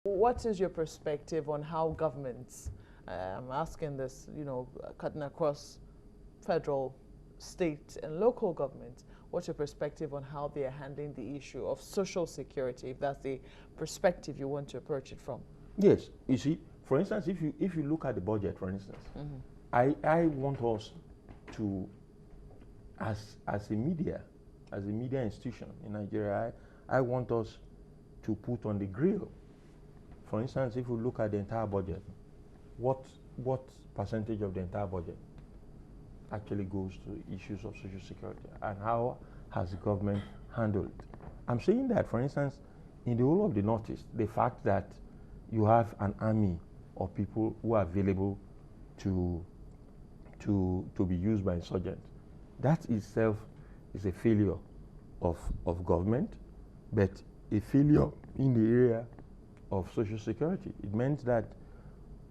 What is your perspective on how governments, I'm asking this, cutting across federal, state, and local governments, what's your perspective on how they are handling the issue of social security, if that's the perspective you want to approach it from? Yes, you see, for instance, if you look at the budget, for instance, I want us to, as a media institution in Nigeria, I want us to put on the grill. For instance, if you look at the entire budget, what percentage of the entire budget actually goes to issues of social security, and how has the government handled it? I'm saying that, for instance, in the whole of the Northeast, the fact that you have an army of people who are available to be used by insurgents, that itself is a failure of government, but a failure in the area of social security. It meant that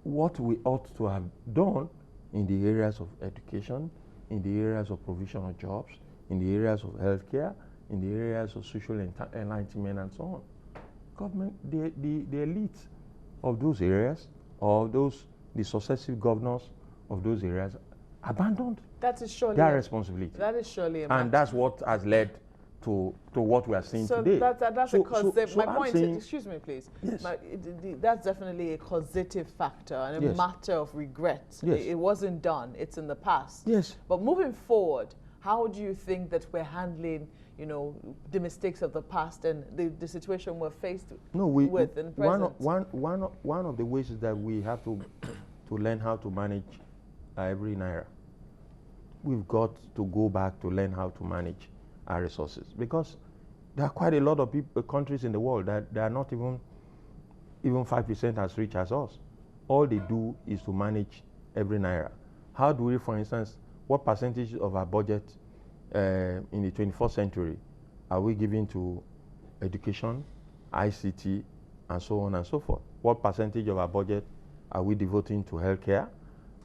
what we ought to have done in the areas of education, in the areas of provision of jobs, in the areas of healthcare, in the areas of social enlightenment and so on. Government, the elite of those areas, or the successive governors of those areas abandoned their responsibility. That is surely a and that's what has led to what we are seeing today. That's a causative. My point saying, is, excuse me, please. Yes. That's definitely a causative factor and a yes. matter of regret. Yes. It wasn't done. It's in the past. Yes. But moving forward, how do you think that we're handling, the mistakes of the past and the situation we're faced with in present? One of the ways is that we have to learn how to manage every naira. We've got to go back to learn how to manage our resources, because there are quite a lot of countries in the world that they are not even 5% as rich as us. All they do is to manage every naira. How do we, for instance, what percentage of our budget in the 21st century are we giving to education, ICT, and so on and so forth? What percentage of our budget are we devoting to healthcare?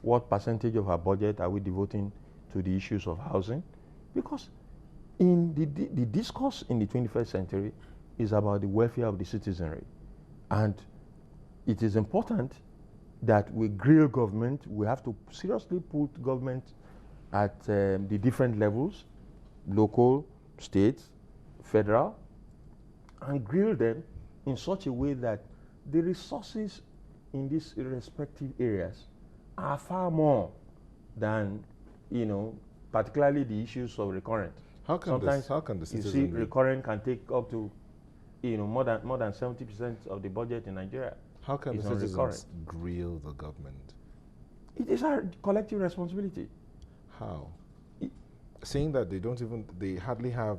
What percentage of our budget are we devoting to the issues of housing? Because in the discourse in the 21st century is about the welfare of the citizenry. And it is important that we grill government. We have to seriously put government at the different levels, local, state, federal, and grill them in such a way that the resources in these respective areas are far more than, particularly the issues of recurrent. How can the citizenry? You see, recurrent can take up to, more than 70% of the budget in Nigeria. How can the citizens grill the government? It is our collective responsibility. How? Saying that they hardly have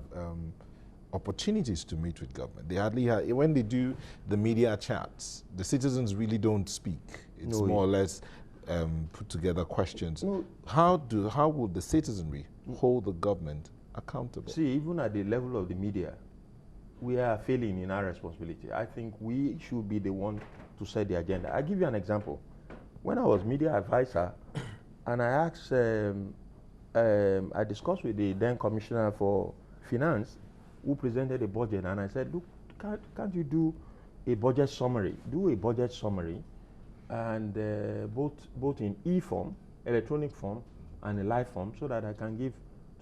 opportunities to meet with government. They hardly have, when they do the media chats, the citizens really don't speak. It's more or less put together questions. No. How would the citizenry hold the government accountable? See, even at the level of the media, we are failing in our responsibility. I think we should be the one to set the agenda. I'll give you an example. When I was media advisor, and I asked, I discussed with the then Commissioner for Finance, who presented a budget, and I said, look, can't you do a budget summary? Do a budget summary, and both in e-form, electronic form, and a live form, so that I can give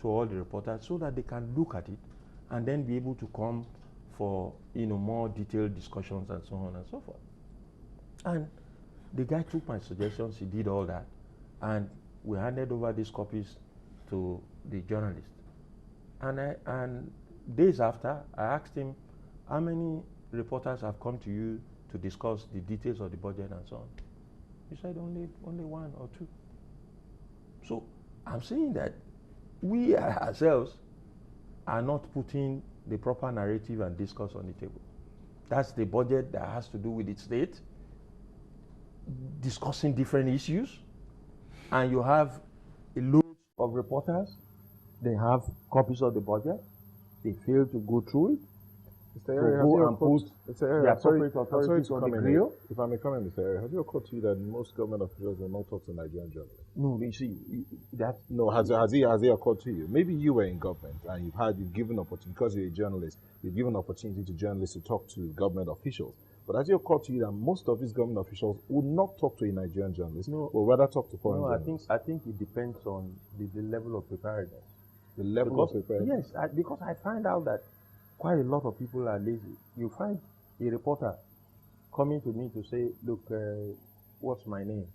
to all the reporters, so that they can look at it, and then be able to come for more detailed discussions and so on and so forth. And the guy took my suggestions. He did all that, and we handed over these copies to the journalist. And days after, I asked him, how many reporters have come to you to discuss the details of the budget and so on? He said only one or two. So I'm saying that we ourselves are not putting the proper narrative and discourse on the table. That's the budget that has to do with the state, discussing different issues, and you have a load of reporters. They have copies of the budget. They fail to go through it. Mr. Iyare, I'm sorry to come in. If I may comment, Mr. Iyare, has it occurred to you that most government officials will not talk to Nigerian journalists? No, you see, that... No, has it occurred to you? Maybe you were in government and you've given opportunity, because you're a journalist, you've given opportunity to journalists to talk to government officials. But has it occurred to you that most of these government officials would not talk to a Nigerian journalist, or rather talk to foreign No, journalists? I think it depends on the level of preparedness. The level of preparedness. Yes, because I find out that quite a lot of people are lazy. You find a reporter coming to me to say, look, what's my name?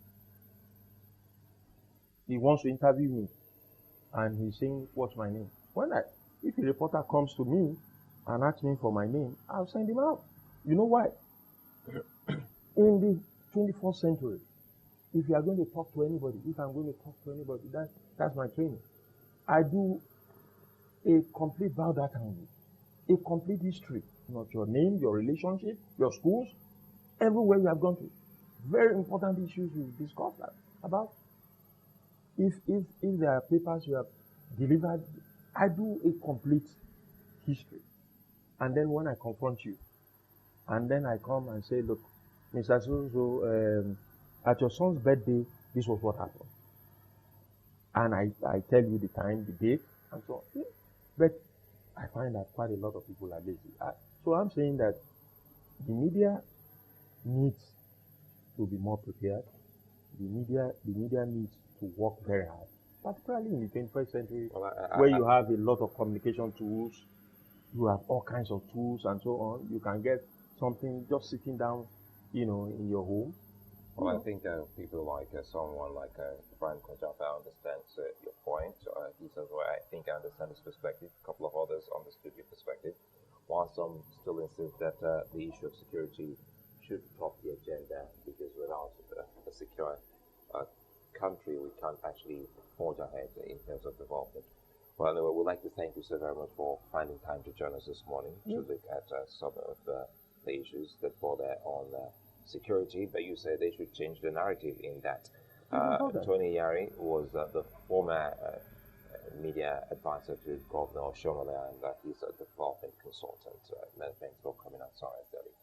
He wants to interview me, and he's saying, what's my name? If a reporter comes to me and asks me for my name, I'll send him out. You know why? In the 21st century, if you are going to talk to anybody, if I'm going to talk to anybody, that's my training. I do a complete biodata on you, a complete history, not your name, your relationship, your schools, everywhere you have gone to. Very important issues we discuss about. If there are papers you have delivered, I do a complete history. And then when I confront you, and then I come and say, look, Mr. So, at your son's birthday, this was what happened. And I tell you the time, the date, and so on. Yeah. But I find that quite a lot of people are lazy. So I'm saying that the media needs to be more prepared. The media needs to work very hard, particularly in the 21st century, where you have a lot of communication tools, you have all kinds of tools and so on. You can get something just sitting down, in your home. Well, I think people like someone like Brian Konjapa understands your point. He says, well, I think I understand his perspective. A couple of others understood your perspective. While some still insist that the issue of security should top the agenda, because without a secure country, we can't actually forge ahead in terms of development. Well, anyway, we'd like to thank you so very much for finding time to join us this morning to look at some of the issues that border on security, but you say they should change the narrative in that. Tony Iyare was the former media advisor to Governor Shomole, and he's a development consultant. Many thanks for coming on Sunrise Daily.